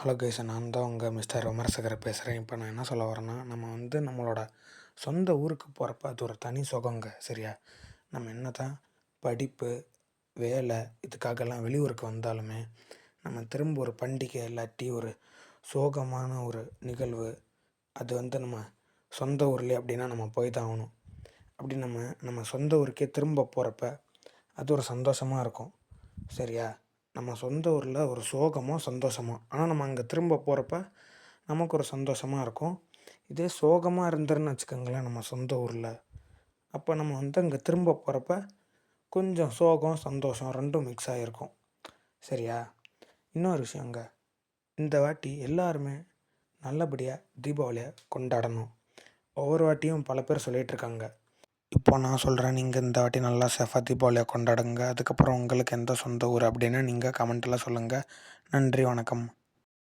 Hello guys, நான் தான் உங்கள் மிஸ்டர் விமர்சகர் பேசுகிறேன். இப்போ நான் என்ன சொல்ல வரேன்னா, நம்மளோட சொந்த ஊருக்கு போகிறப்ப அது ஒரு தனி சுகங்க. சரியா? நம்ம என்ன தான் படிப்பு, வேலை இதுக்காகலாம் வெளியூருக்கு வந்தாலுமே, நம்ம திரும்ப ஒரு பண்டிகை இல்லாட்டி ஒரு சோகமான ஒரு நிகழ்வு, அது நம்ம சொந்த ஊர்லேயே அப்படின்னா நம்ம போய் தான் ஆகணும். அப்படி நம்ம நம்ம சொந்த ஊருக்கே திரும்ப போகிறப்ப அது ஒரு சந்தோஷமாக இருக்கும். சரியா? நம்ம சொந்த ஊரில் ஒரு சோகமோ சந்தோஷமோ, ஆனால் நம்ம அங்கே திரும்ப போகிறப்ப நமக்கு ஒரு சந்தோஷமாக இருக்கும். இதே சோகமாக இருந்துருன்னு வச்சுக்கோங்களேன் நம்ம சொந்த ஊரில், அப்போ நம்ம அங்கே திரும்ப போகிறப்ப கொஞ்சம் சோகம் சந்தோஷம் ரெண்டும் மிக்ஸ் ஆகிருக்கும். சரியா? இன்னொரு விஷயங்க, இந்த வாட்டி எல்லாருமே நல்லபடியாக தீபாவளியை கொண்டாடணும். ஒவ்வொரு வாட்டியும் பல பேர் சொல்லிகிட்ருக்காங்க. இப்போ நான் சொல்கிறேன், நீங்கள் இந்த வாட்டி நல்லா சேஃபாக தீபாவளியை கொண்டாடுங்க. அதுக்கப்புறம் உங்களுக்கு எந்த சொந்த ஊர் அப்படின்னு நீங்கள் கமெண்ட்டில் சொல்லுங்கள். நன்றி, வணக்கம்.